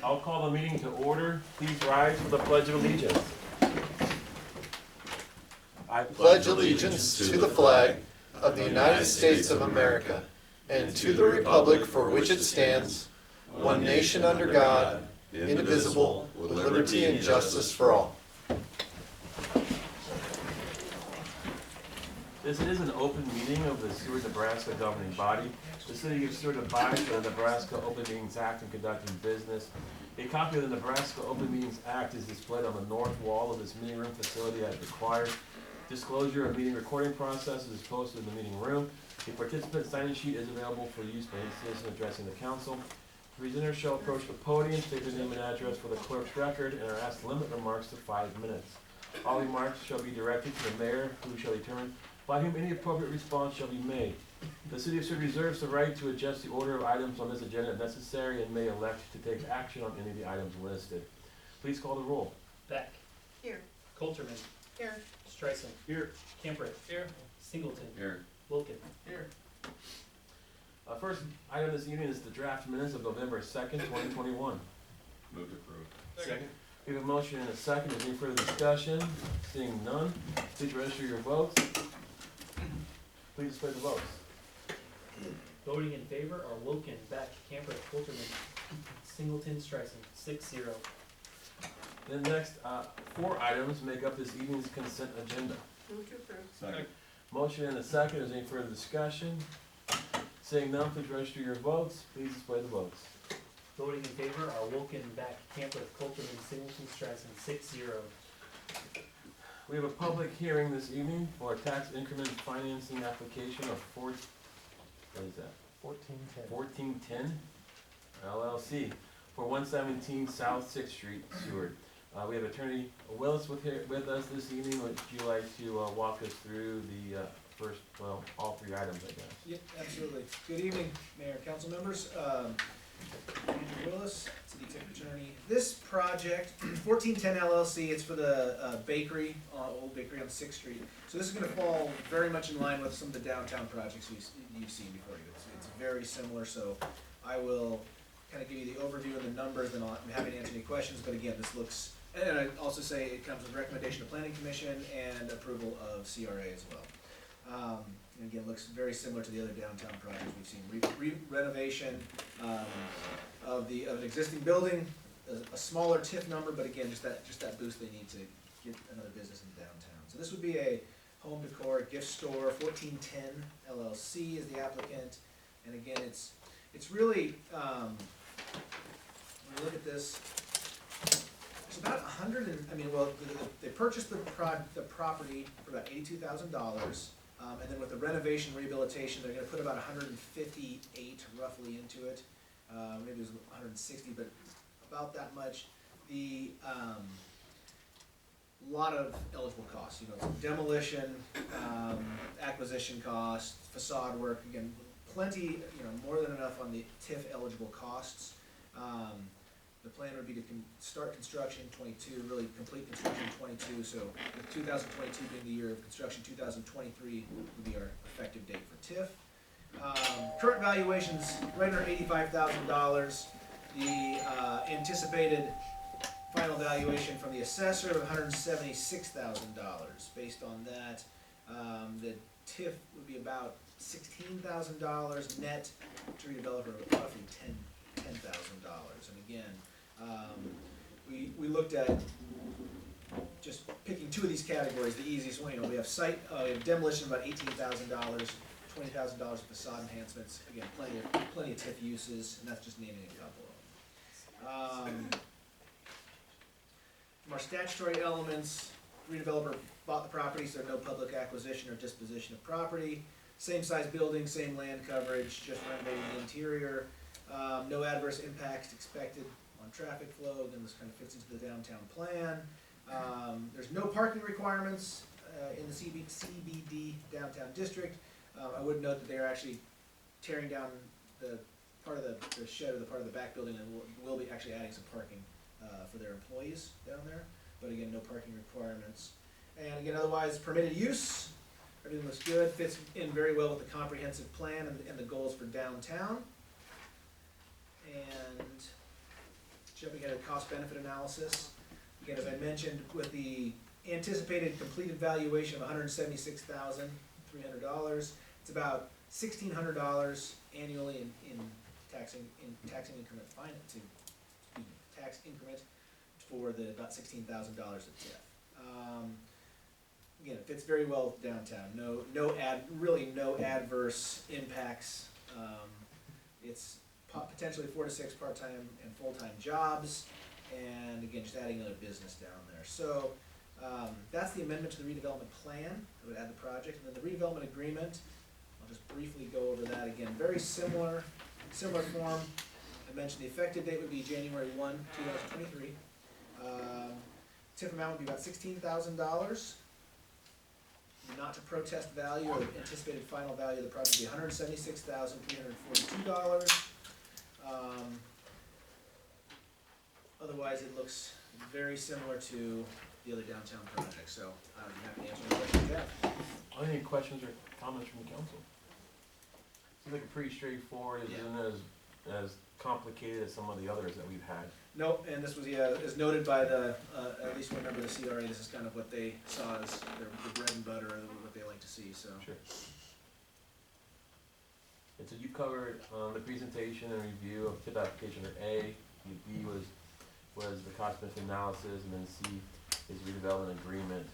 I'll call the meeting to order. Please rise for the Pledge of Allegiance. I pledge allegiance to the flag of the United States of America and to the republic for which it stands, one nation under God, indivisible, with liberty and justice for all. This is an open meeting of the Seward, Nebraska governing body. The city of Seward abides by the Nebraska Open Meetings Act in conducting business. A copy of the Nebraska Open Meetings Act is displayed on the north wall of this meeting room facility as required. Disclosure of meeting recording process is posted in the meeting room. A participant sign-in sheet is available for use by any citizen addressing the council. Presenters shall approach the podium, state their name and address for the clerk's record, and are asked to limit remarks to 5 minutes. All remarks shall be directed to the mayor, who shall determine by whom any appropriate response shall be made. The city of Seward reserves the right to adjust the order of items on this agenda if necessary and may elect to take action on any of the items listed. Please call the roll. Beck. Here. Coulterman. Here. Streisand. Here. Camprick. Here. Singleton. Here. Wilkin. Here. First item this evening is the draft minutes of November 2nd, 2021. Move to approve. Second. We have a motion and a second. Is there any further discussion? Seeing none, please register your votes. Please display the votes. Voting in favor are Wilkin, Beck, Camprick, Coulterman, Singleton, Streisand. 6-0. Then next, 4 items make up this evening's consent agenda. Move to approve. Second. Motion and a second. Is there any further discussion? Seeing none, please register your votes. Please display the votes. Voting in favor are Wilkin, Beck, Camprick, Coulterman, Singleton, Streisand. 6-0. We have a public hearing this evening for a tax increment financing application of what is that? 1410 LLC for 117 South 6th Street, Seward. We have Attorney Willis with us this evening. Would you like to walk us through the all 3 items, I guess? Yep, absolutely. Good evening, Mayor and council members. Andrew Willis, City Tech Attorney. This project, 1410 LLC, it's for the bakery, old bakery on 6th Street. So this is going to fall very much in line with some of the downtown projects you've seen before you. It's very similar, so I will kind of give you the overview and the numbers, then I'm happy to answer any questions. But again, this looks, and I'd also say it comes with recommendation of Planning Commission and approval of CRA as well. And again, looks very similar to the other downtown projects we've seen. Renovation of an existing building, a smaller TIF number, but again, just that boost they need to get another business in downtown. So this would be a home decor gift store. 1410 LLC is the applicant, and again, it's really when you look at this. It's about they purchased the property for about $82,000. And then with the renovation rehabilitation, they're going to put about 158 roughly into it. Maybe it was 160, but about that much. The lot of eligible costs. Some demolition, acquisition costs, facade work. Again, plenty. More than enough on the TIF eligible costs. The plan would be to start construction 22, really complete construction 22. So with 2022 being the year of construction, 2023 would be our effective date for TIF. Current valuation's right under $85,000. The anticipated final valuation from the assessor of $176,000. Based on that, the TIF would be about $16,000 net to redeveloper, roughly $10,000. And again, we looked at just picking 2 of these categories. The easiest one, we have we have demolition about $18,000, $20,000 of facade enhancements. Again, plenty of TIF uses, and that's just naming a couple of them. From our statutory elements, redeveloper bought the property, so no public acquisition or disposition of property. Same size building, same land coverage, just renovating the interior. No adverse impacts expected on traffic flow. Again, this kind of fits into the downtown plan. There's no parking requirements in the CBD downtown district. I would note that they are actually tearing down the part of the shed or the part of the back building, and will be actually adding some parking for their employees down there. But again, no parking requirements. And again, otherwise permitted use. Everything looks good, fits in very well with the comprehensive plan and the goals for downtown. And jumping ahead of cost benefit analysis. Again, as I mentioned, with the anticipated completed valuation of $176,300, it's about $1,600 annually in taxing increment tax increment for the about $16,000 of TIF. Again, it fits very well downtown. Really no adverse impacts. It's potentially 4 to 6 part-time and full-time jobs, and again, just adding another business down there. So that's the amendment to the redevelopment plan. I would add the project, and then the redevelopment agreement. I'll just briefly go over that again. Very similar form. I mentioned the effective date would be January 1, 2023. TIF amount would be about $16,000. Not to protest value or anticipated final value of the project would be $176,342. Otherwise, it looks very similar to the other downtown projects, so I'd be happy to answer any questions you have. Are there any questions or comments from the council? Seems like a pretty straightforward, Yeah. isn't as complicated as some of the others that we've had. Nope, and this was, as noted by the, at least one member of the CRA, this is kind of what they saw as their bread and butter, and what they like to see, so. Sure. And so you covered the presentation and review of TIP application under A. B was the cost benefit analysis, and then C is redevelopment agreement.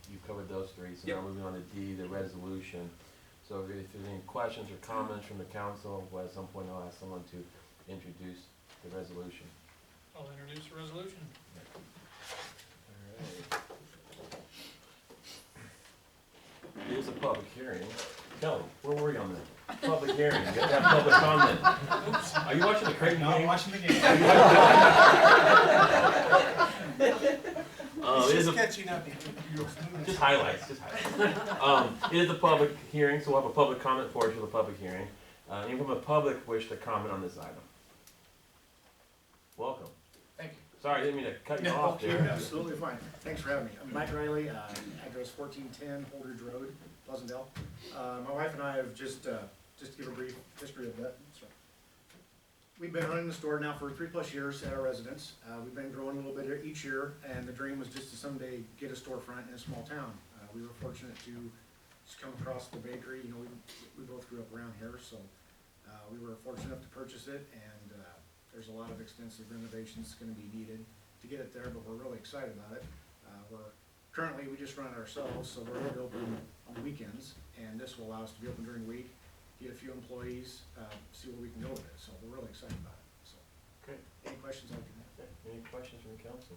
You've covered those three, so now moving on to D, the resolution. So if there's any questions or comments from the council, well, at some point I'll ask someone to introduce the resolution. I'll introduce the resolution. Alright. It is a public hearing. Kelly, where were you on that? Public hearing, you have to have public comment. Are you watching the Creighton game? I'm watching the game. It is a, catching up. just highlights. It is a public hearing, so we'll have a public comment portion of the public hearing. Anyone from the public wish to comment on this item? Welcome. Thank you. Sorry, I didn't mean to cut you off You're there. absolutely fine. Thanks for having me. I'm Mike Riley, address 1410 Holdridge Road, Pleasantdale. My wife and I have just to give a brief history of that. Sorry. We've been running the store now for 3+ years at our residence. We've been growing a little bit each year, and the dream was just to someday get a storefront in a small town. We were fortunate to just come across the bakery. You know, we both grew up around here, so we were fortunate enough to purchase it, and there's a lot of extensive renovations going to be needed to get it there, but we're really excited about it. Currently, we just run it ourselves, so we're only open on weekends, and this will allow us to be open during the week, get a few employees, see where we can go with it. So we're really excited about it. So, Great. any questions I can have? Any questions from the council?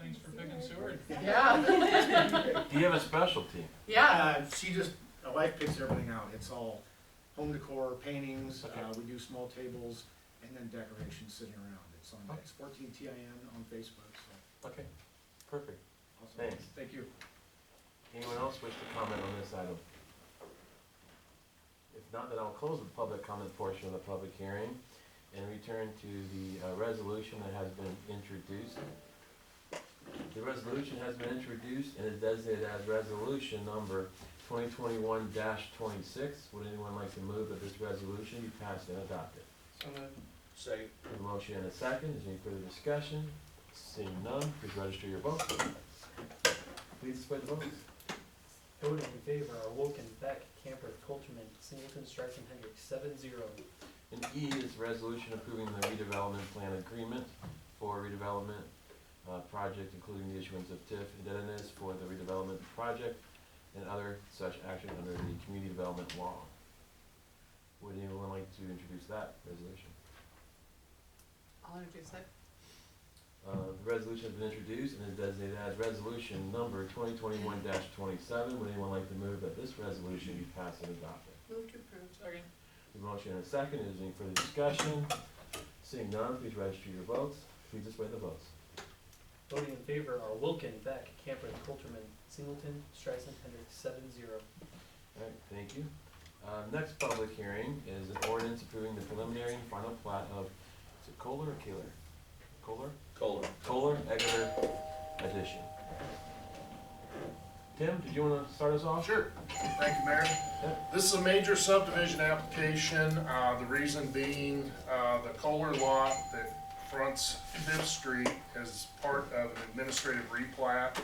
Thanks for picking Seward. Yeah. Do you have a specialty? Yeah. My wife picks everything out. It's all home decor, paintings. Okay. We do small tables and then decorations sitting around. It's on. Okay. It's 14TIN on Facebook. So Okay, perfect. awesome. Thanks. Thank you. Anyone else wish to comment on this item? If not, then I'll close the public comment portion of the public hearing and return to the resolution that has been introduced. The resolution has been introduced and is designated as resolution number 2021-26. Would anyone like to move that this resolution be passed and adopted? So moved. Second. With a motion and a second, is there any further discussion? Seeing none, please register your vote. Please display the votes. Voting in favor are Wilken, Beck, Camper, Colterman, Singleton, Streisand, Hendrick, 7-0. And E is resolution approving the redevelopment plan agreement for redevelopment project, including the issuance of TIF indebtedness for the redevelopment project and other such action under the community development law. Would anyone like to introduce that resolution? I'll introduce it. The resolution has been introduced and is designated as resolution number 2021-27. Would anyone like to move that this resolution be passed and adopted? Move to approve. Second. The motion and a second, is there any further discussion? Seeing none, please register your votes. Please display the votes. Voting in favor are Wilken, Beck, Camper, Colterman, Singleton, Streisand, Hendrick, 7-0. Alright, thank you. Next public hearing is an ordinance approving the preliminary and final plat of, is it Kohler or Keeler? Kohler? Kohler Egger addition. Tim, did you want to start us off? Sure. Thank you, Mayor. Yep. This is a major subdivision application. The reason being, the Kohler lot that fronts Fifth Street as part of an administrative replat.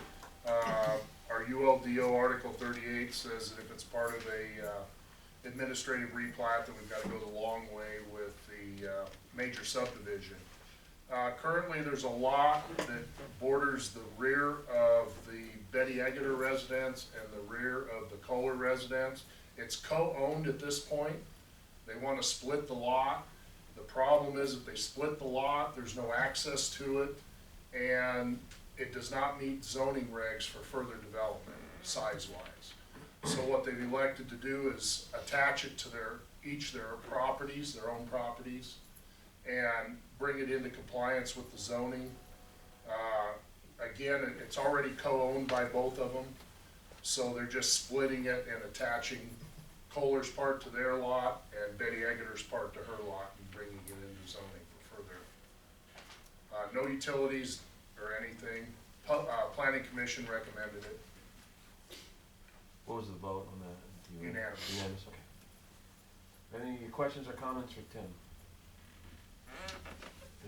Our ULDO Article 38 says that if it's part of a administrative replat, then we've got to go the long way with the major subdivision. Currently, there's a lot that borders the rear of the Betty Eggeter residence and the rear of the Kohler residence. It's co-owned at this point. They want to split the lot. The problem is if they split the lot, there's no access to it, and it does not meet zoning regs for further development, size-wise. So what they've elected to do is attach it to their properties, their own properties, and bring it into compliance with the zoning. Again, it's already co-owned by both of them, so they're just splitting it and attaching Kohler's part to their lot and Betty Eggeter's part to her lot and bringing it into zoning for further. No utilities or anything. Planning Commission recommended it. What was the vote on that? Unanimous. Unanimous, okay. Any questions or comments for Tim?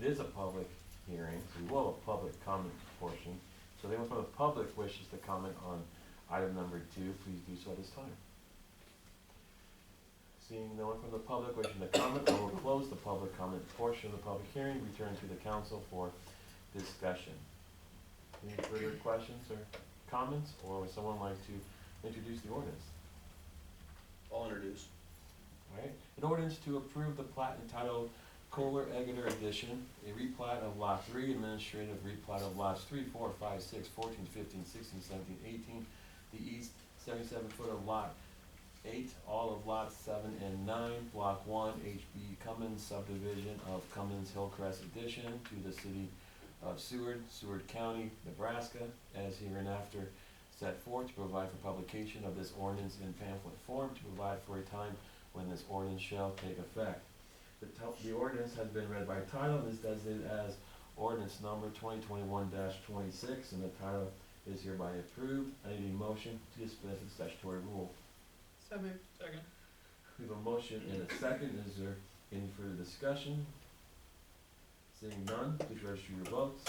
It is a public hearing, so we will have a public comment portion. So if anyone from the public wishes to comment on item number 2, please do so at this time. Seeing no one from the public wishing to comment, I will close the public comment portion of the public hearing, return to the council for discussion. Any further questions or comments, or would someone like to introduce the ordinance? I'll introduce. Alright, an ordinance to approve the plat entitled Kohler Eggeter Edition, a replat of lot 3, administrative replat of lots 3, 4, 5, 6, 14, 15, 16, 17, 18, the east 77 foot of lot 8, all of lots 7 and 9, block 1, HB Cummins subdivision of Cummins Hillcrest Edition to the city of Seward, Seward County, Nebraska, as hereinafter set forth, to provide for publication of this ordinance in pamphlet form, to provide for a time when this ordinance shall take effect. The ordinance has been read by title and is designated as ordinance number 2021-26, and the title is hereby approved. I need a motion to dispense with statutory rule. So moved. Second. We have a motion and a second. Is there any further discussion? Seeing none, please register your votes.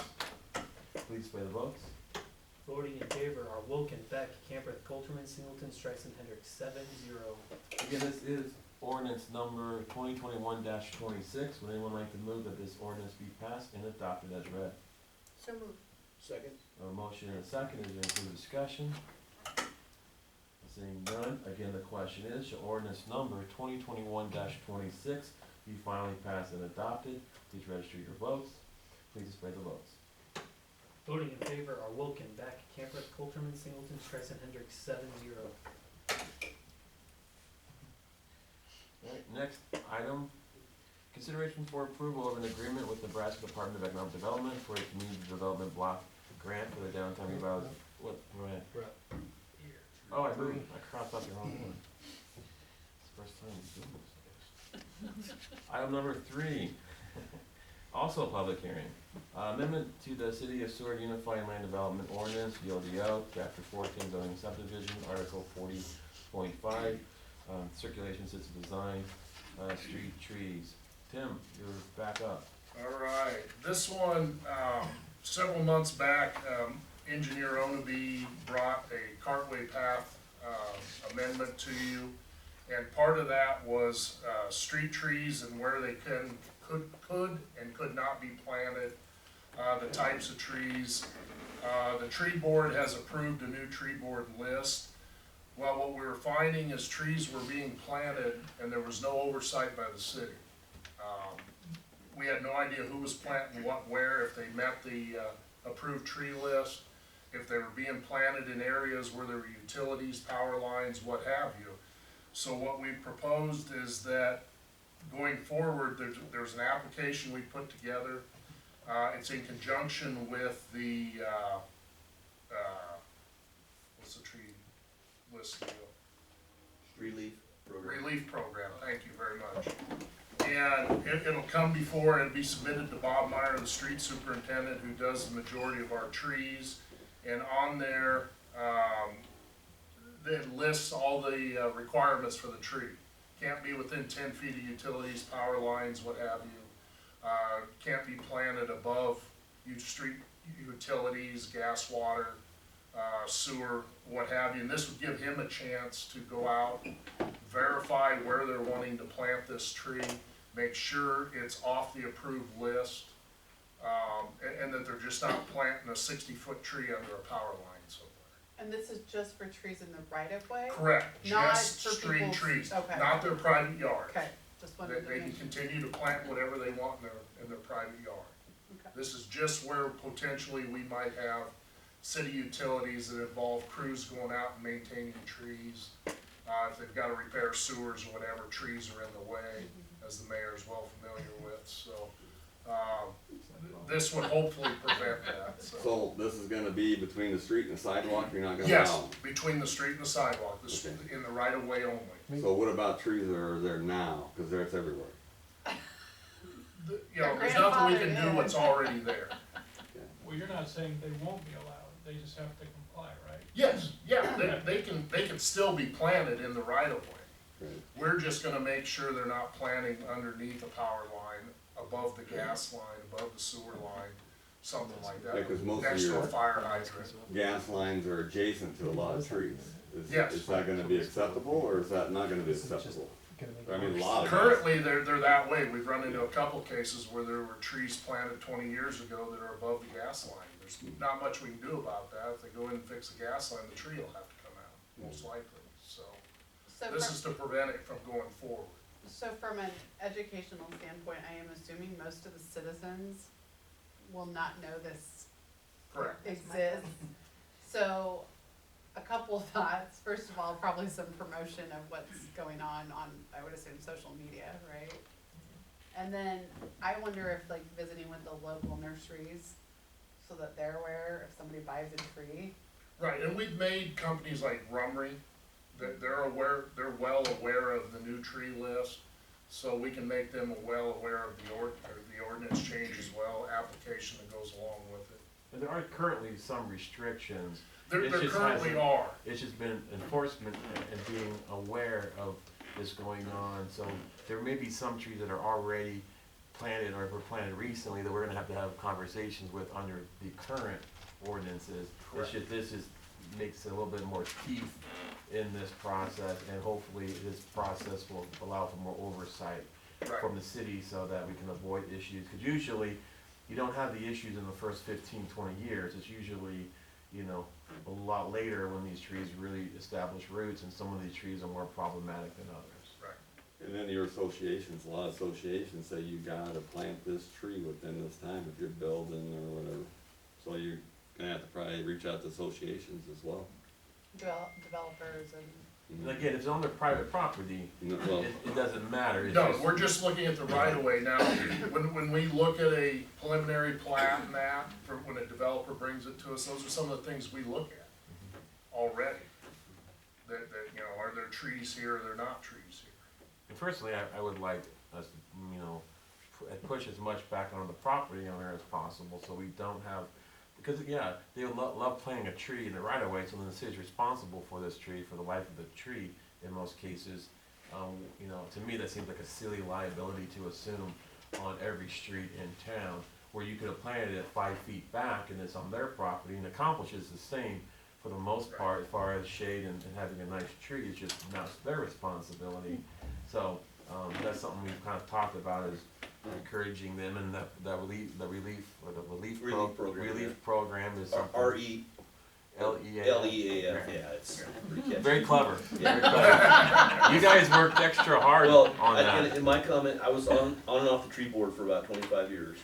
Please display the votes. Voting in favor are Wilken, Beck, Camper, Coulterman, Singleton, Streisand, Hendricks, 7-0. Again, this is ordinance number 2021-26. Would anyone like to move that this ordinance be passed and adopted as read? So moved. Second. A motion and a second. Is there any further discussion? Seeing none, again, the question is, shall ordinance number 2021-26 be finally passed and adopted? Please register your votes. Please display the votes. Voting in favor are Wilken, Beck, Camper, Coulterman, Singleton, Streisand, Hendricks, 7-0. Alright, next item, consideration for approval of an agreement with Nebraska Department of Economic Development for a community development block grant for the downtown revitalization. What grant? Oh, I moved, I crossed out the wrong one. It's the first time we've done this, I guess. Item number 3, also a public hearing. Amendment to the City of Seward Unified Land Development Ordinance, ULDO, Chapter 14, zoning subdivision, Article 40.5, circulation system design, street trees. Tim, you're back up. All right, this one, several months back, Engineer Onaby brought a cartway path amendment to you, and part of that was street trees and where they could and could not be planted, the types of trees. The tree board has approved a new tree board list. Well, what we were finding is trees were being planted and there was no oversight by the city. We had no idea who was planting what where, if they met the approved tree list, if they were being planted in areas where there were utilities, power lines, what have you. So what we proposed is that going forward, there's an application we put together. It's in conjunction with the, what's the tree list deal? Relief program. Relief program, thank you very much. And it'll come before and be submitted to Bob Meyer, the street superintendent, who does the majority of our trees. And on there, it lists all the requirements for the tree. Can't be within 10 feet of utilities, power lines, what have you. can't be planted above street utilities, gas, water, sewer, what have you. And this would give him a chance to go out, verify where they're wanting to plant this tree, make sure it's off the approved list, and that they're just not planting a 60-foot tree under a power line somewhere. And this is just for trees in the right of way? Correct, Not just for street people's- trees, okay. not their private yard. Okay, just They, wanted to they can make sure. continue to plant whatever they want in their private yard. Okay. This is just where potentially we might have city utilities that involve crews going out and maintaining trees. If they've gotta repair sewers or whatever, trees are in the way, as the mayor is well familiar with, so, this would hopefully prevent that, so. So this is gonna be between the street and the sidewalk, you're not gonna Yes, allow? between the street and the sidewalk, in the right of way only. So what about trees that are there now, cause it's everywhere? You know, there's nothing we can do Grandfathered what's already there. Well, you're not saying they won't be allowed, they just have to comply, right? Yes, yeah, they can still be planted in the right of way. Right. We're just gonna make sure they're not planting underneath a power line, above the gas line, above the sewer line, something like Yeah, that. 'cause most of Next to your- a fire hydrant. Gas lines are adjacent to a lot of trees. Yes. Is that gonna be acceptable, or is that not gonna be acceptable? I mean, a lot of. Currently, they're that way. We've run into a couple cases where there were trees planted 20 years ago that are above the gas line. There's not much we can do about that. If they go in and fix the gas line, the tree will have to come out, most likely, so. So This from, is to prevent it from going forward. so from an educational standpoint, I am assuming most of the citizens will not know this Correct. exists. So, a couple of thoughts. First of all, probably some promotion of what's going on, I would assume, social media, right? And then, I wonder if like visiting with the local nurseries, so that they're aware if somebody buys a tree. Right, and we've made companies like Rumry, that they're well aware of the new tree list, so we can make them well aware of the ordinance change as well, application that goes along with it. And there are currently some restrictions. There It just currently hasn't- are, It's just been enforcement and being aware of this going on, so there may be some trees that are already planted or were planted recently that we're gonna have conversations with under the current ordinances. Correct. It's just, this is, makes a little bit more teeth in this process, and hopefully this process will allow for more oversight from right, the city so that we can avoid issues, cause usually you don't have the issues in the first 15, 20 years, it's usually, you know, a lot later when these trees really establish roots, and some of these trees are more problematic than others. right. And then your associations, a lot of associations say you gotta plant this tree within this time if you're building or whatever. So you're gonna have to probably reach out to associations as well. Developers and, And again, if it's on their private property, No, well, it doesn't matter, it's No, just, we're just looking at the right of way now. When we look at a preliminary plat and that, for when a developer brings it to us, those are some of the things we look at already. That, you know, are there trees here, or there not trees here? and personally, I would like us, to, you know, push as much back onto the property owner as possible, so we don't have, because, yeah, they love planting a tree in the right of way, so then the city's responsible for this tree, for the life of the tree, in most cases. You know, to me, that seems like a silly liability to assume on every street in town, where you could have planted it 5 feet back, and it's on their property, and accomplishes the same for the most part, as far as shade and having a nice tree, it's just now it's their responsibility. So, that's something we've kind of talked about, is encouraging them, and the relief program is something. R-E, LEAF. L-E-A-F, yeah, it's pretty catchy. Very clever, very clever. You guys worked extra hard Well, on and that. in my comment, I was on and off the tree board for about 25 years.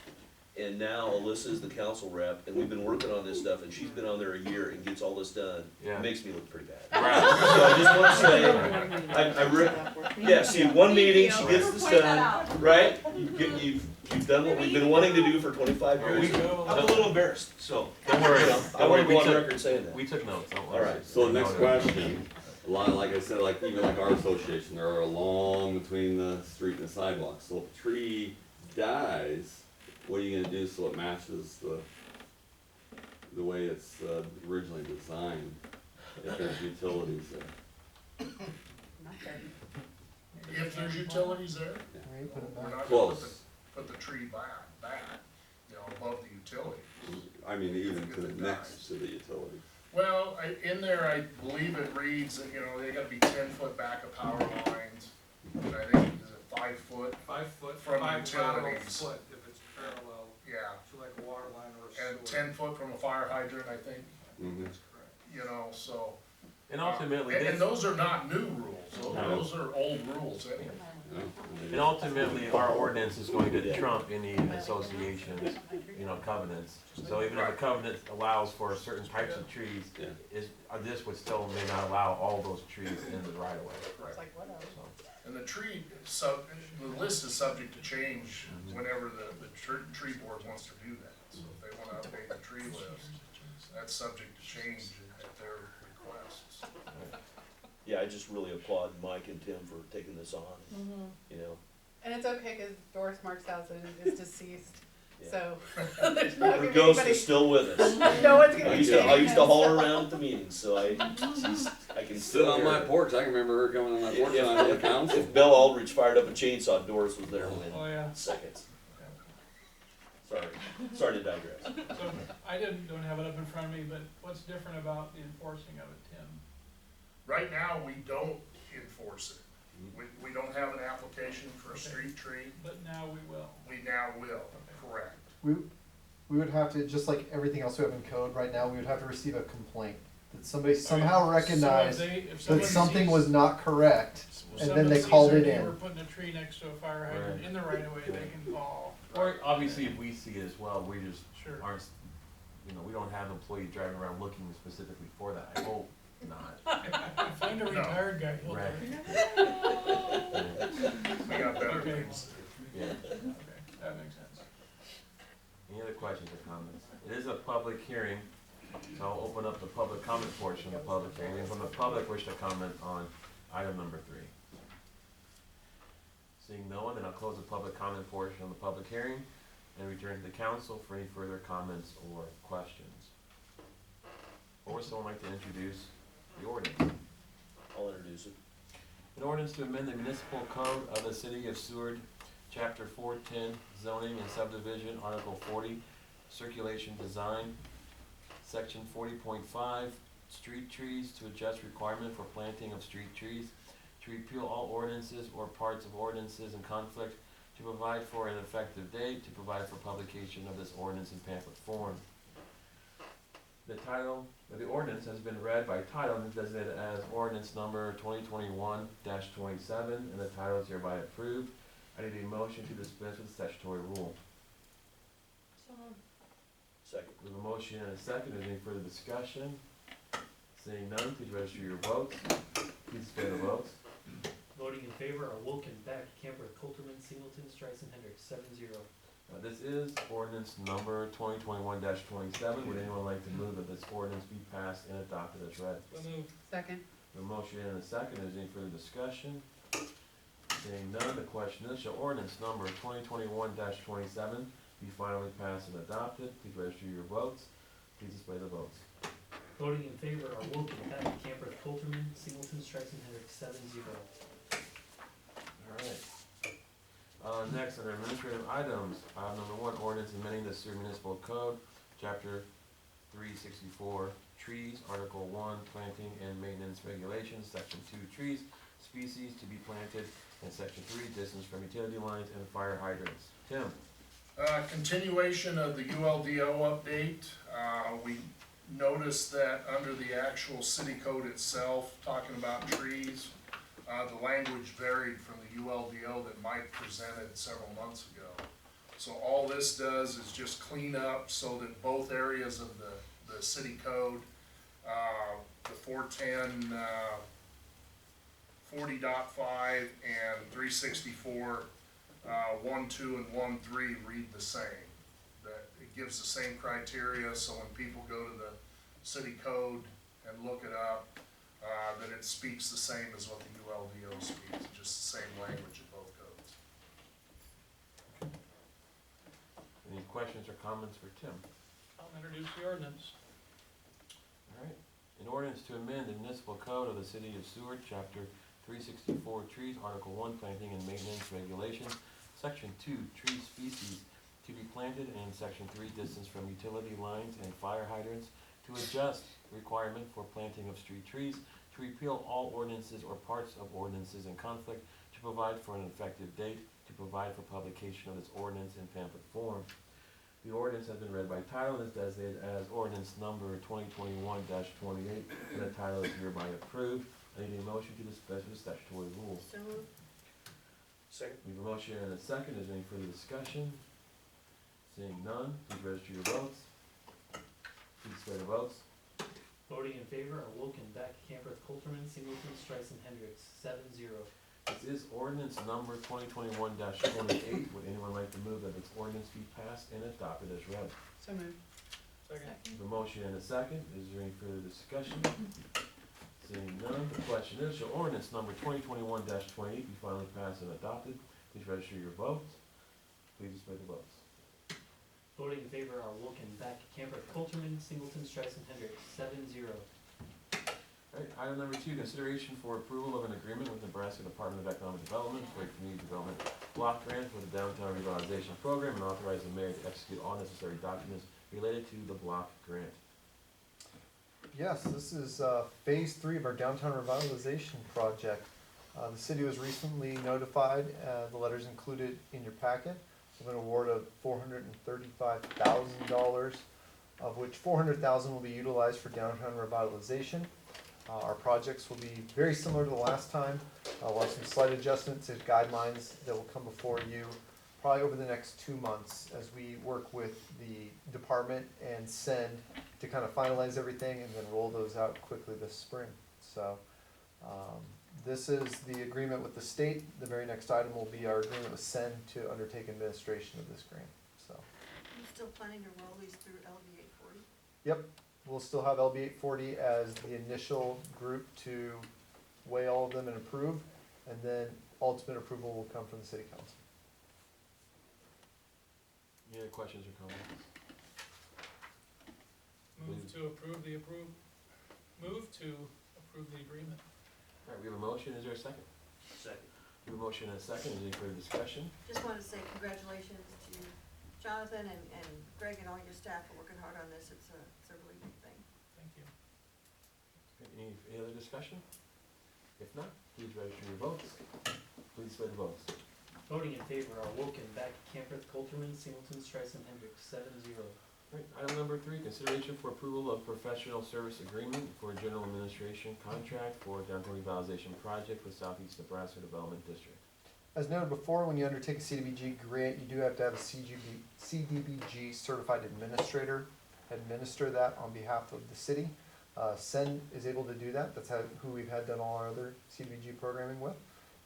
And now Alyssa is the council rep, and we've been working on this stuff, and she's been on there a year and gets all this done. Yeah. It makes me look pretty bad. Right. So I just want to say, yeah, see, one meeting, she gets this done, right? You've done what we've been wanting to do for 25 There we years. go. I'm a little embarrassed, so. Don't worry. You know, I want to We go on took- record saying that. We took notes, don't worry. All right. so the next question, a lot, like I said, like even like our association, there are along between the street and the sidewalk. So if a tree dies, what are you gonna do so it matches the way it's originally designed? If there's utilities there. nothing. If there's utilities there, we're not gonna Close. put the tree back, you know, above the utility. I mean, even to the next to the utility. Well, in there, I believe it reads that, you know, they gotta be 10 foot back of power lines, and I think, is it 5 foot? 5 foot, From 5 lateral utilities. foot if it's parallel Yeah, to like a water line or a sewer. and 10 foot from a fire hydrant, I think, Mhm. That's correct. you know, so. And ultimately, And this, those are not new rules, No. those are old rules anyway. and ultimately, our ordinance is going to trump any association's, you know, covenants. So even if a covenant allows for certain types of trees, Yeah. this would still may not allow all those trees in the right of way. It's like, whatever. So, And the tree, the list is subject to change whenever the tree board wants to do that. So if they wanna update the tree list, that's subject to change at their requests. Yeah, I just really applaud Mike and Tim for taking this on, you know. And it's okay, cause Doris Markshausen is deceased, Yeah. so there's not Her gonna be ghost anybody, is still with us. no one's gonna I be used to changing holler around at the meetings, so I can Sit still on hear my her. porch, I can remember her coming on my porch when I was on the council. If Bill Aldrich fired up a chainsaw, Doris was there within Oh, yeah. seconds. Sorry to digress. So I don't have it up in front of me, but what's different about the enforcing of it, Tim? Right now, we don't enforce it. We don't have an application for a street tree. But now we will. We now will, correct. We would have to, just like everything else we have in code right now, we would have to receive a complaint that somebody somehow recognized So if that somebody something sees- was not correct, and then someone they sees called their it neighbor in. putting a tree next to a fire hydrant Right. in the right of way, they can call. or obviously, if we see it as well, we just Sure. aren't, you know, we don't have employees driving around looking specifically for that. I hope not. Find a No. retired guy, he'll do Right. it. We got better Okay. things to do. Yeah. Okay, that makes sense. Any other questions or comments? It is a public hearing, so I'll open up the public comment portion of the public hearing. Anyone from the public wish to comment on item number 3? Seeing no one, then I'll close the public comment portion of the public hearing and return to the council for any further comments or questions. Or would someone like to introduce the ordinance? I'll introduce it. An ordinance to amend the municipal code of the city of Seward, chapter 410, zoning and subdivision, article 40, circulation design, section 40.5, street trees to adjust requirement for planting of street trees, to repeal all ordinances or parts of ordinances in conflict, to provide for an effective date, to provide for publication of this ordinance in pamphlet form. The title of the ordinance has been read by title and is designated as ordinance number 2021-27, and the title is hereby approved. I need a motion to dispense with the statutory rule. Second. We have a motion and a second. Is there any further discussion? Seeing none, please register your votes. Please display the votes. Voting in favor are Wilken, Beck, Camper, Coulterman, Singleton, Streisand, Hendricks, 7-0. This is ordinance number 2021-27. Would anyone like to move that this ordinance be passed and adopted as read? So moved. Second, A motion and a second. Is there any further discussion? Seeing none, the question is, shall ordinance number 2021-27 be finally passed and adopted? Please register your votes. Please display the votes. Voting in favor are Wilken, Beck, Camper, Coulterman, Singleton, Streisand, Hendricks, 7-0. Alright. Next, under administrative items, number 1, ordinance amending the Seward Municipal Code, chapter 364, trees, article 1, planting and maintenance regulations, section 2, trees, species to be planted, and section 3, distance from utility lines and fire hydrants. Tim? Continuation of the ULDO update. We noticed that under the actual city code itself, talking about trees, the language varied from the ULDO that Mike presented several months ago. So all this does is just clean up so that both areas of the city code, the 410, 40.5 and 364, 1.2 and 1.3 read the same. That it gives the same criteria, so when people go to the city code and look it up, that it speaks the same as what the ULDO speaks, just the same language in both codes. Any questions or comments for Tim? I'll introduce the ordinance. Alright. An ordinance to amend the municipal code of the city of Seward, chapter 364, trees, article 1, planting and maintenance regulations, Section 2, tree species to be planted, and Section 3, distance from utility lines and fire hydrants, to adjust requirement for planting of street trees, to repeal all ordinances or parts of ordinances in conflict, to provide for an effective date, to provide for publication of this ordinance in pamphlet form. The ordinance has been read by title and is designated as ordinance number 2021-28, and the title is hereby approved. I need a motion to dispense with statutory rules. So moved. Second. We have a motion and a second. Is there any further discussion? Seeing none, please register your votes. Please display the votes. Voting in favor are Wilken, Beck, Camper, Colterman, Singleton, Streisand, Hendricks, 7-0. This is ordinance number 2021-28. Would anyone like to move that this ordinance be passed and adopted as read? So moved. Second. We have a motion and a second. Is there any further discussion? Seeing none, the question is, shall ordinance number 2021-28 be finally passed and adopted? Please register your votes. Please display the votes. Voting in favor are Wilken, Beck, Camper, Colterman, Singleton, Streisand, Hendricks, 7-0. All right, item number 2, consideration for approval of an agreement with Nebraska Department of Economic Development for a community development block grant for the downtown revitalization program, and authorize the mayor to execute all necessary documents related to the block grant. Yes, this is phase 3 of our downtown revitalization project. The city was recently notified, the letter's included in your packet, of an award of $435,000, of which $400,000 will be utilized for downtown revitalization. Our projects will be very similar to the last time. We'll have some slight adjustments and guidelines that will come before you probably over the next 2 months as we work with the department and send to kind of finalize everything and then roll those out quickly this spring. So this is the agreement with the state. The very next item will be our agreement with SEND to undertake administration of this grant. So. You still planning to roll these through LB 840? Yep, we'll still have LB 840 as the initial group to weigh all of them and approve, and then ultimate approval will come from the city council. Any other questions or comments? Move to approve the agreement. All right, we have a motion. Is there a second? Second. We have a motion and a second. Is there any further discussion? Just wanted to say congratulations to Jonathan and Greg and all your staff for working hard on this. It's a really big thing. Thank you. Any other discussion? If not, please register your votes. Please display the votes. Voting in favor are Wilken, Beck, Camper, Colterman, Singleton, Streisand, Hendricks, 7-0. Right, item number 3, consideration for approval of professional service agreement for general administration contract for downtown revitalization project with Southeast Nebraska Development District. As noted before, when you undertake a CDBG grant, you do have to have a CDBG certified administrator administer that on behalf of the city. SEND is able to do that. That's who we've had done all our other CDBG programming with.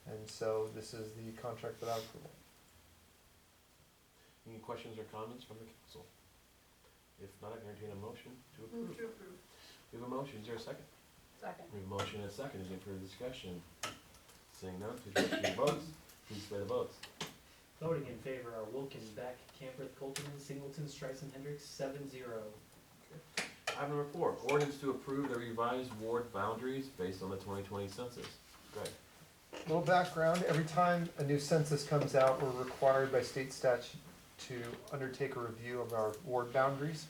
And so this is the contract without approval. Any questions or comments from the council? If not, I can entertain a motion to approve. Move to approve. We have a motion. Is there a second? Second. We have a motion and a second. Is there any further discussion? Seeing none, please register your votes. Please display the votes. Voting in favor are Wilken, Beck, Camper, Colterman, Singleton, Streisand, Hendricks, 7-0. Item number 4, ordinance to approve the revised ward boundaries based on the 2020 census. Greg. Little background, every time a new census comes out, we're required by state statute to undertake a review of our ward boundaries.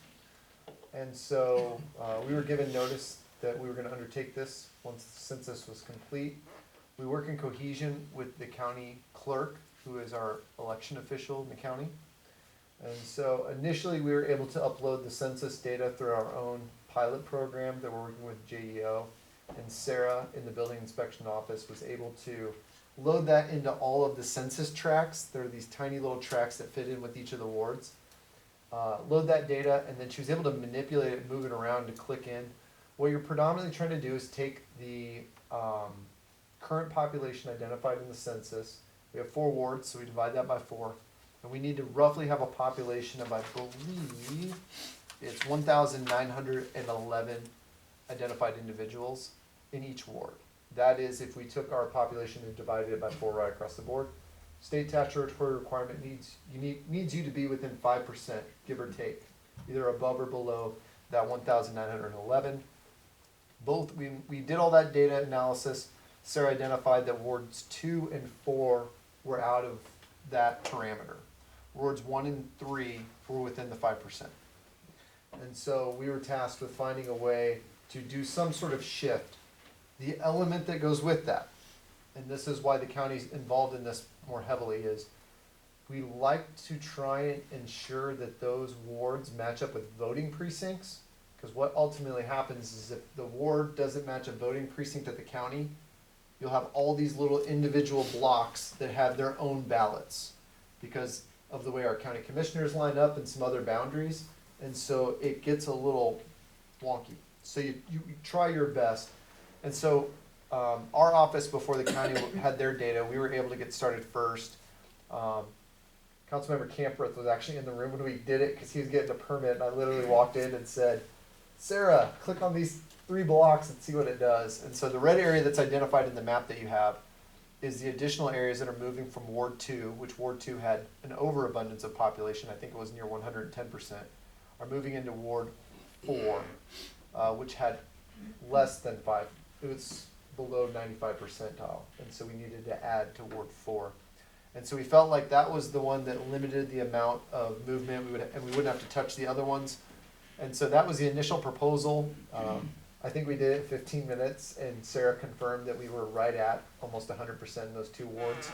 And so we were given notice that we were going to undertake this once the census was complete. We work in cohesion with the county clerk, who is our election official in the county. And so initially we were able to upload the census data through our own pilot program that we're working with JEO. And Sarah in the building inspection office was able to load that into all of the census tracts. There are these tiny little tracts that fit in with each of the wards. Load that data, and then she was able to manipulate it, move it around to click in. What you're predominantly trying to do is take the current population identified in the census. We have 4 wards, so we divide that by 4. And we need to roughly have a population of, I believe, it's 1,911 identified individuals in each ward. That is if we took our population and divided it by 4 right across the board. State statutory requirement needs you to be within 5%, give or take, either above or below that 1,911. We did all that data analysis. Sarah identified that wards 2 and 4 were out of that parameter. Wards 1 and 3 were within the 5%. And so we were tasked with finding a way to do some sort of shift. The element that goes with that, and this is why the county's involved in this more heavily, is we like to try and ensure that those wards match up with voting precincts. Because what ultimately happens is if the ward doesn't match a voting precinct at the county, you'll have all these little individual blocks that have their own ballots because of the way our county commissioners line up and some other boundaries. And so it gets a little wonky. So you try your best. And so our office, before the county had their data, we were able to get started first. Councilmember Campereth was actually in the room when we did it because he was getting a permit. And I literally walked in and said, Sarah, click on these 3 blocks and see what it does. And so the red area that's identified in the map that you have is the additional areas that are moving from Ward 2, which Ward 2 had an overabundance of population, I think it was near 110%, are moving into Ward 4, which had less than 5. It was below 95 percentile. And so we needed to add to Ward 4. And so we felt like that was the one that limited the amount of movement, and we wouldn't have to touch the other ones. And so that was the initial proposal. I think we did it in 15 minutes, and Sarah confirmed that we were right at almost 100% in those 2 wards.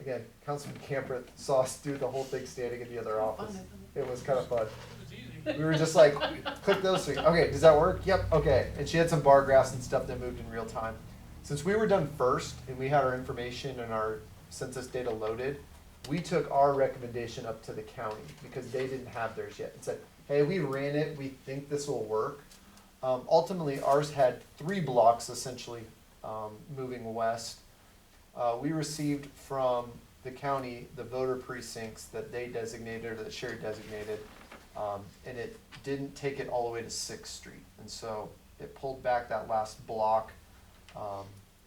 Again, Councilman Camper saw us do the whole thing standing in the other office. It was kind of fun. It's easy. We were just like, click those 3. Okay, does that work? Yep, okay. And she had some bar graphs and stuff that moved in real time. Since we were done first, and we had our information and our census data loaded, we took our recommendation up to the county because they didn't have theirs yet and said, hey, we ran it, we think this will work. Ultimately, ours had 3 blocks essentially moving west. We received from the county the voter precincts that they designated or that Sherry designated, and it didn't take it all the way to 6th Street. And so it pulled back that last block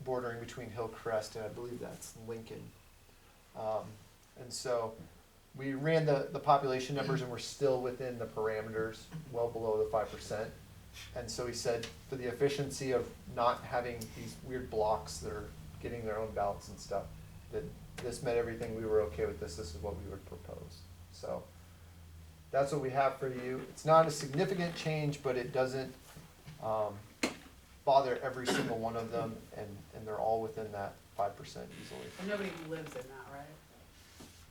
bordering between Hillcrest and I believe that's Lincoln. And so we ran the population numbers and we're still within the parameters, well below the 5%. And so we said, for the efficiency of not having these weird blocks that are getting their own ballots and stuff, that this met everything, we were okay with this, this is what we would propose. So that's what we have for you. It's not a significant change, but it doesn't bother every single one of them, and they're all within that 5% easily. And nobody lives in that, right?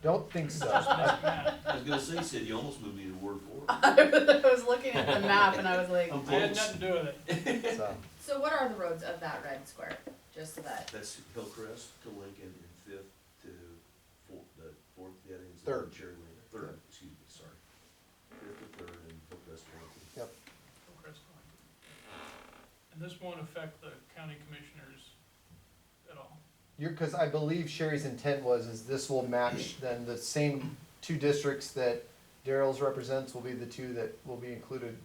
Don't think so. I was gonna say, Sid, you almost moved me to Ward 4. I was looking at the map and I was like, I had nothing to do with it. So what are the roads of that red square, just so that? That's Hillcrest to Lincoln and 5th to the 4th, yeah, I think it's Third. Cherry Lane. 3rd, excuse me, sorry. 5th to 3rd and Hillcrest to Lincoln. Yep. And this won't affect the county commissioners at all. Because I believe Sherry's intent is this will match then the same 2 districts that Daryl's represents will be the 2 that will be included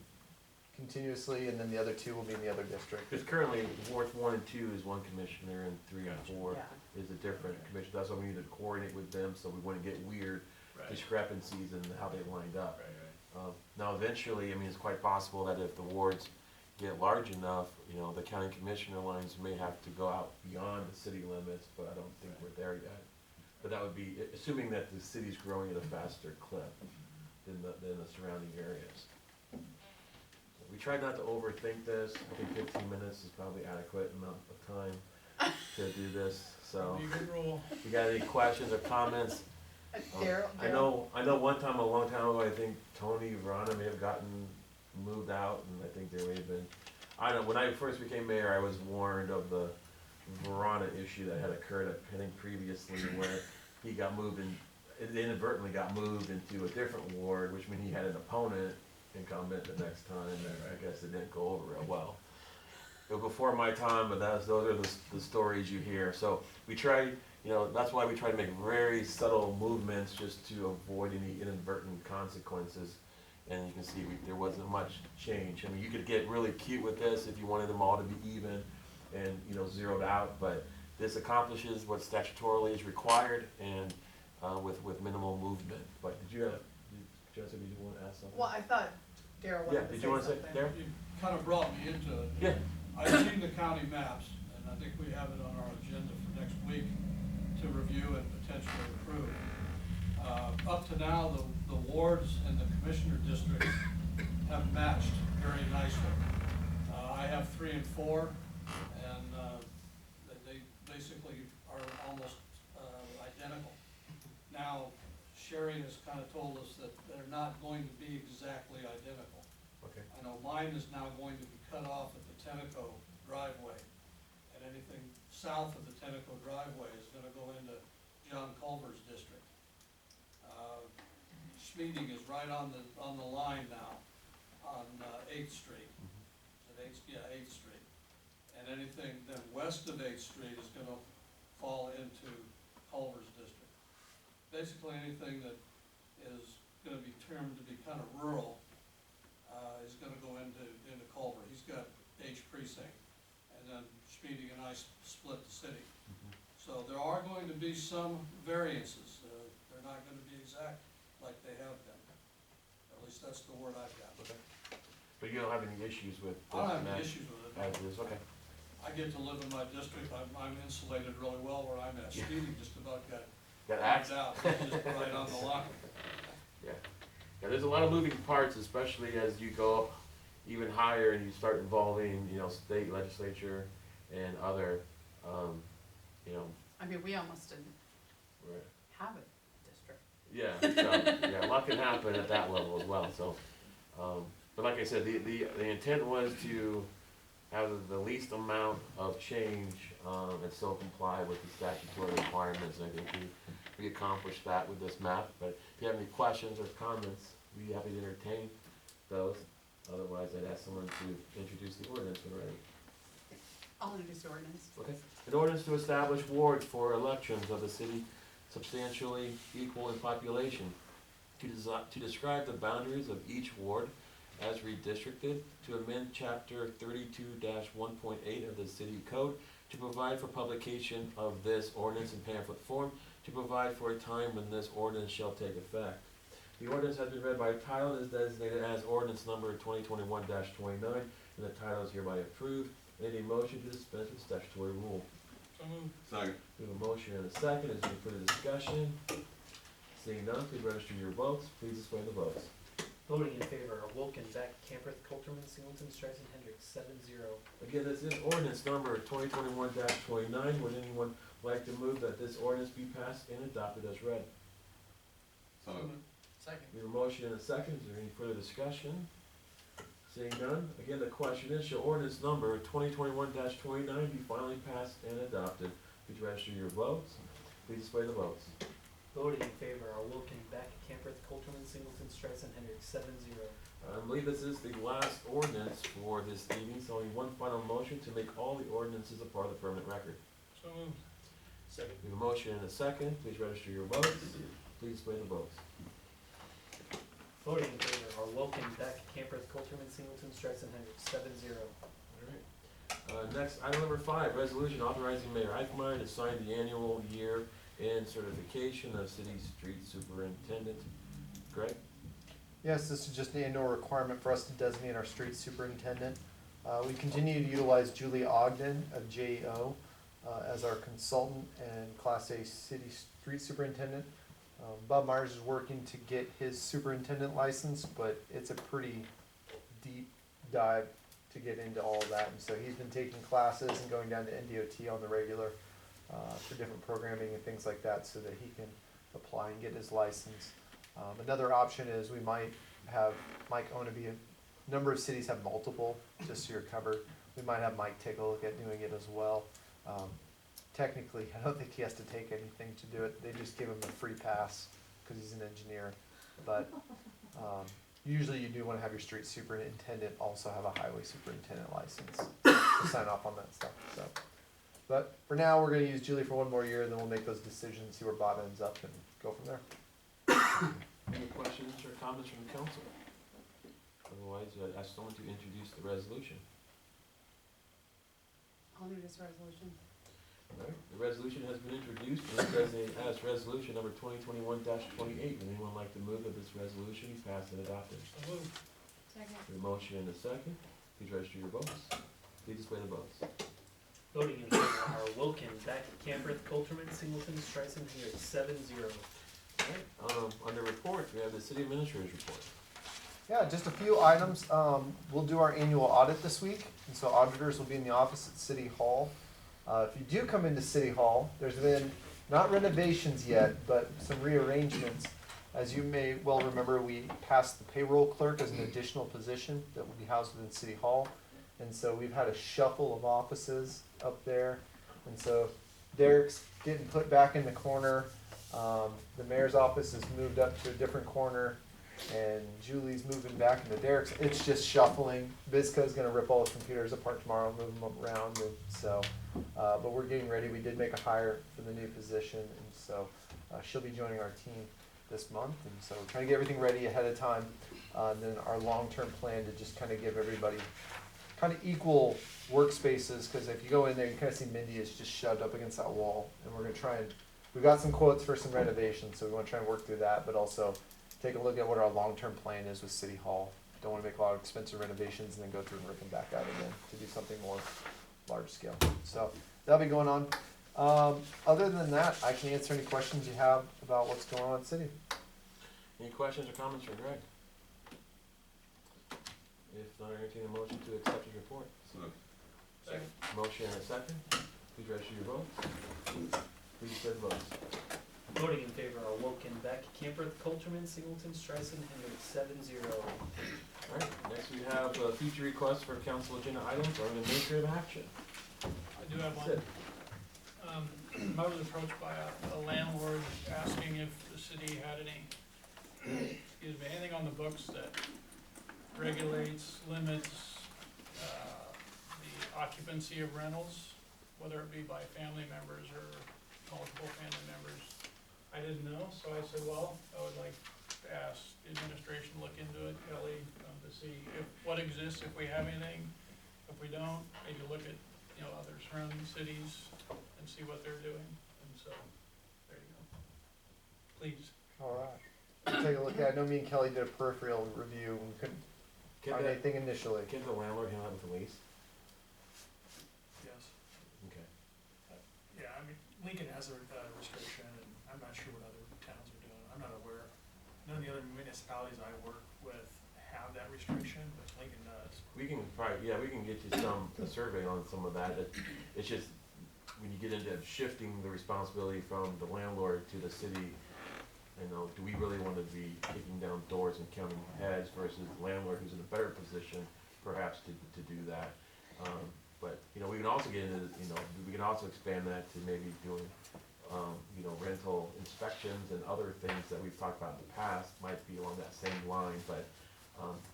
continuously, and then the other 2 will be in the other district. Because currently, Wards 1 and 2 is one commissioner, and 3 and 4 yeah. is a different commission. That's why we need to coordinate with them, so we wouldn't get weird discrepancies in how they lined up. Now, eventually, I mean, it's quite possible that if the wards get large enough, you know, the county commissioner lines may have to go out beyond the city limits, but I don't think we're there yet. But that would be, assuming that the city's growing at a faster clip than the surrounding areas. We tried not to overthink this. I think 15 minutes is probably adequate amount of time to do this. So, Be a good rule. if you got any questions or comments? Daryl. I know one time, a long time ago, I think Tony Verona may have gotten moved out, and I think there may have been, I don't know, when I first became mayor, I was warned of the Verona issue that had occurred, I think previously, where he got moved and inadvertently got moved into a different ward, which meant he had an opponent incumbent the next time, and I guess it didn't go over real well. It was before my time, but those are the stories you hear. So we try, you know, that's why we try to make very subtle movements just to avoid any inadvertent consequences. And you can see there wasn't much change. I mean, you could get really cute with this if you wanted them all to be even and, you know, zeroed out, but this accomplishes what statutorily is required and with minimal movement. But Jessica, did you want to ask something? Well, I thought Daryl wanted to say something. Yeah, did you want to say, Daryl? You kind of brought me into it. Yeah. I've seen the county maps, and I think we have it on our agenda for next week to review and potentially approved. Up to now, the wards and the commissioner districts have matched very nicely. I have 3 and 4, and they basically are almost identical. Now, Sherry has kind of told us that they're not going to be exactly identical. Okay. I know mine is now going to be cut off at the Tenneco driveway, and anything south of the Tenneco driveway is gonna go into John Culver's district. Speeding is right on the line now, on 8th Street. Is it 8th? Yeah, 8th Street. And anything then west of 8th Street is gonna fall into Culver's district. Basically, anything that is gonna be termed to be kind of rural, is gonna go into Culver. He's got H precinct, and then Speedy and I split the city. So there are going to be some variances. They're not gonna be exact like they have been. At least that's the word I've got. Okay. But you don't have any issues with I don't have that any issues with it. as is, okay. I get to live in my district. I'm insulated really well where I'm at. Speedy just about got That knocked acts. out. He's just right on the line. Yeah. Yeah, there's a lot of moving parts, especially as you go up even higher and you start involving, state legislature and other, I mean, we almost didn't right. have a district. Yeah, so, yeah, a lot can happen at that level as well, so, but like I said, the intent was to have the least amount of change, and still comply with the statutory requirements, and I think we accomplished that with this map, but if you have any questions or comments, we'd be happy to entertain those, otherwise I'd ask someone to introduce the ordinance already. I'll introduce the ordinance. Okay. An ordinance to establish wards for elections of the city substantially equal in population, to describe the boundaries of each ward as redistricted, to amend chapter 32-1.8 of the city code, to provide for publication of this ordinance in pamphlet form, to provide for a time when this ordinance shall take effect. The ordinance has been read by title and is designated as ordinance number 2021-29, and the title is hereby approved. Any motion to dispense with statutory rule? So moved. Second. We have a motion and a second. Is there any further discussion? Seeing none, please register your votes. Please display the votes. Voting in favor are Wilken, Beck, Camperth, Coulterman, Singleton, Streisand, Hendricks, 7-0. Again, this is ordinance number 2021-29. Would anyone like to move that this ordinance be passed and adopted as read? So moved. Second. We have a motion and a second. Is there any further discussion? Seeing none, again, the question is, shall ordinance number 2021-29 be finally passed and adopted? Please register your votes. Please display the votes. Voting in favor are Wilken, Beck, Camperth, Coulterman, Singleton, Streisand, Hendricks, 7-0. I believe this is the last ordinance for this evening, so only one final motion to make all the ordinances a part of the permanent record. So moved. Second. We have a motion and a second. Please register your votes. Please display the votes. Voting in favor are Wilken, Beck, Camperth, Coulterman, Singleton, Streisand, Hendricks, 7-0. Alright. Next, item number 5, resolution authorizing Mayor Eichmeyer to sign the annual year-end certification of city street superintendent. Greg? Yes, this is just an annual requirement for us to designate our street superintendent. We continue to utilize Julie Ogden of JO as our consultant and Class A city street superintendent. Bob Myers is working to get his superintendent license, but it's a pretty deep dive to get into all of that. And so he's been taking classes and going down to NDOT on the regular for different programming and things like that so that he can apply and get his license. Another option is we might have Mike Onaby. A number of cities have multiple, just so you're covered. We might have Mike take a look at doing it as well. Technically, I don't think he has to take anything to do it. They just give him a free pass because he's an engineer. But usually you do want to have your street superintendent also have a highway superintendent license to sign off on that stuff. So, but for now, we're going to use Julie for one more year, and then we'll make those decisions, see where Bob ends up, and go from there. Any questions or comments from the council? Otherwise, I'd ask someone to introduce the resolution. I'll introduce the resolution. Alright, the resolution has been introduced and is designated as resolution number 2021-28. Would anyone like to move that this resolution be passed and adopted? So moved. Second. A motion and a second. Please register your votes. Please display the votes. Voting in favor are Wilkin, Beck, Camperth, Coulterman, Singleton, Streisand, Hendrick, 7-0. Alright, under reports, we have the city administrator's report. Yeah, just a few items. We'll do our annual audit this week, and so auditors will be in the office at City Hall. If you do come into City Hall, there's been not renovations yet, but some rearrangements. As you may well remember, we passed the payroll clerk as an additional position that will be housed within City Hall. And so we've had a shuffle of offices up there. And so Derek's getting put back in the corner. The mayor's office is moved up to a different corner. And Julie's moving back into Derek's. It's just shuffling. Vizca's gonna rip all his computers apart tomorrow, move them around. And so, but we're getting ready. We did make a hire for the new position. And so she'll be joining our team this month. And so we're trying to get everything ready ahead of time. And then our long-term plan to just kind of give everybody kind of equal workspaces, because if you go in there, you kind of see Mindy is just shoved up against that wall. And we're gonna try and, we've got some quotes for some renovations, so we wanna try and work through that, but also take a look at what our long-term plan is with City Hall. Don't wanna make a lot of expensive renovations and then go through and rip them back out again to do something more large scale. So that'll be going on. Other than that, I can answer any questions you have about what's going on in the city. Any questions or comments for Greg? If not, entertain a motion to accept his report. Second. Motion and a second. Please register your vote. Please set the votes. Voting in favor are Wilkin, Beck, Camperth, Coulterman, Singleton, Streisand, Hendrick, 7-0. Alright, next we have future requests for council agenda items or an administrative action. I do have one. Sid. I was approached by a landlord asking if the city had any, excuse me, anything on the books that regulates, limits, the occupancy of rentals, whether it be by family members or multiple family members. I didn't know, so I said, well, I would like to ask the administration to look into it, Kelly, to see if, what exists, if we have anything. If we don't, maybe look at, other surrounding cities and see what they're doing, and so, there you go. Please. All right. We'll take a look at it. I know me and Kelly did a peripheral review and couldn't find anything initially. Can the landlord handle it with a lease? Yes. Okay. Yeah, I mean, Lincoln has a restriction, and I'm not sure what other towns are doing. I'm not aware. None of the other municipalities I work with have that restriction, but Lincoln does. We can probably, we can get you a survey on some of that. It's just, when you get into shifting the responsibility from the landlord to the city, do we really want to be kicking down doors and counting heads versus the landlord who's in a better position perhaps to do that. But, we can also get into, we can also expand that to maybe doing, rental inspections and other things that we've talked about in the past might be along that same line, but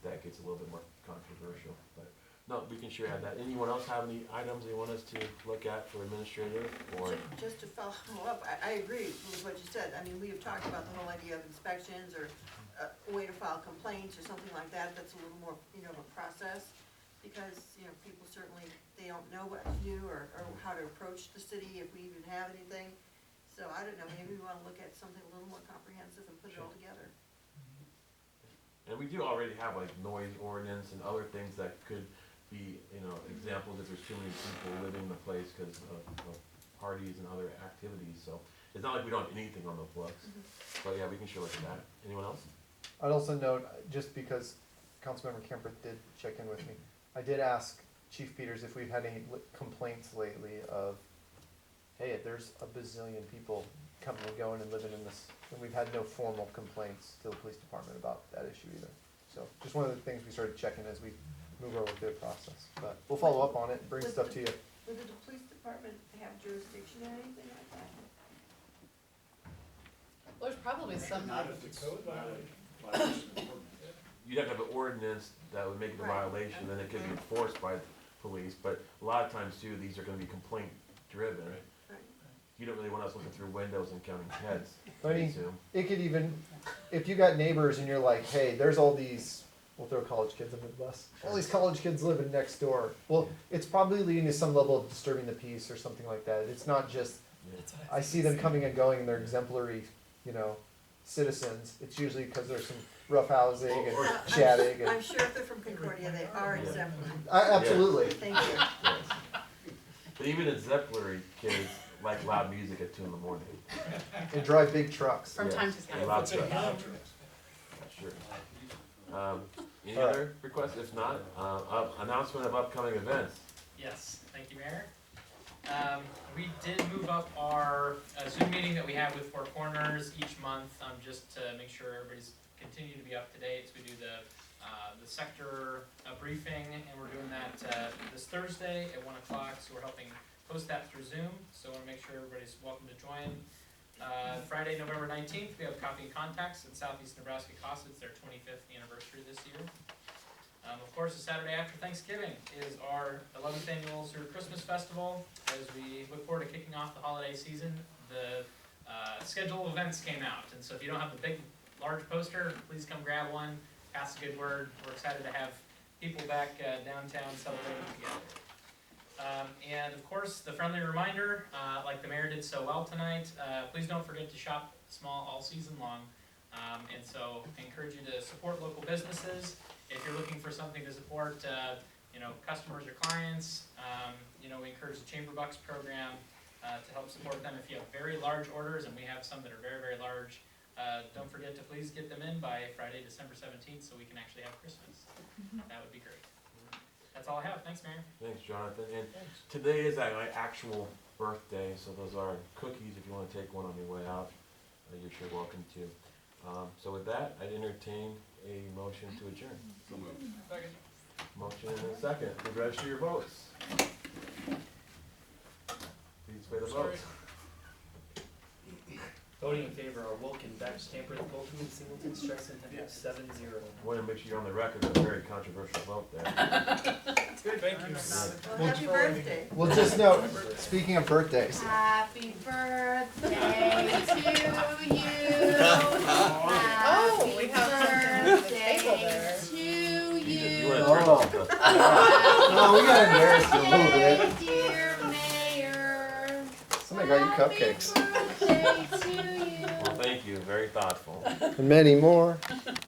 that gets a little bit more controversial. But no, we can sure add that. Anyone else have any items they want us to look at for administrative or? Just to follow up, I agree with what you said. I mean, we have talked about the whole idea of inspections or a way to file complaints or something like that. That's a little more, of a process. Because, people certainly, they don't know what to do or how to approach the city if we even have anything. So I don't know, maybe we wanna look at something a little more comprehensive and put it all together. And we do already have like noise ordinance and other things that could be, examples if there's too many people living in the place because of parties and other activities. So it's not like we don't have anything on the books. But yeah, we can sure look at that. Anyone else? I'd also note, just because Councilmember Camperth did check in with me, I did ask Chief Peters if we've had any complaints lately of, hey, there's a bazillion people coming and going and living in this, and we've had no formal complaints to the police department about that issue either. So just one of the things we started checking as we move over through the process. But we'll follow up on it and bring stuff to you. Would the police department have jurisdiction or anything like that? Well, there's probably some. Not if it's code violation. You'd have to have an ordinance that would make it a Right. violation, then it could be enforced by the police. But a lot of times too, these are gonna be complaint driven. Right. You don't really want us looking through windows and counting heads, I I mean, assume. it could even, if you got neighbors and you're like, hey, there's all these, we'll throw college kids under the bus, all these college kids living next door. Well, it's probably leading to some level of disturbing the peace or something like that. It's not just, I see them coming and going and they're exemplary, citizens. It's usually because there's some rough housing and chatting. I'm sure if they're from Concordia, they are exemplary. Absolutely. Thank you. Yes. But And even the Zeppelin kids like loud music at 2 in the morning. They drive big trucks. From time to time. Loud trucks. Sure. Any All right. other requests? If not, announcement of upcoming events. Yes, thank you, Mayor. We did move up our Zoom meeting that we have with Four Corners each month, just to make sure everybody's continue to be up to date. So we do the sector briefing, and we're doing that this Thursday at 1 o'clock. So we're helping post that through Zoom. So I want to make sure everybody's welcome to join. Friday, November 19th, we have Coffee and Contacts at Southeast Nebraska Casa. It's their 25th anniversary this year. Of course, the Saturday after Thanksgiving is our 11th annual Seward Christmas Festival. As we look forward to kicking off the holiday season, the schedule of events came out. And so if you don't have the big, large poster, please come grab one, pass the good word. We're excited to have people back downtown celebrating together. And of course, the friendly reminder, like the mayor did so well tonight, please don't forget to shop small all season long. And so I encourage you to support local businesses. If you're looking for something to support, customers or clients, we encourage the Chamber Bucks program to help support them. If you have very large orders, and we have some that are very, very large, don't forget to please get them in by Friday, December 17th, so we can actually have Christmas. That would be great. That's all I have. Thanks, Mayor. Thanks, Jonathan. And today is my actual birthday, so those are cookies if you want to take one on your way out. You're sure welcome to. So with that, I'd entertain a motion to adjourn. So moved. Second. Motion and a second. Please register your votes. Please pay the votes. Voting in favor are Wilken, Beck, Camper, Colton, Singleton, Streisand, 7-0. I want to make sure you're on the record with a very controversial vote there. Thank you. Well, happy birthday. Well, just note, speaking of birthdays, Happy birthday to you. Oh, we have something at the table Happy there. birthday to you. You want to turn off the... no, we got embarrassed a little bit. Dear Mayor. Somebody got you cupcakes. Happy birthday to you. Well, thank you. Very thoughtful. And many more.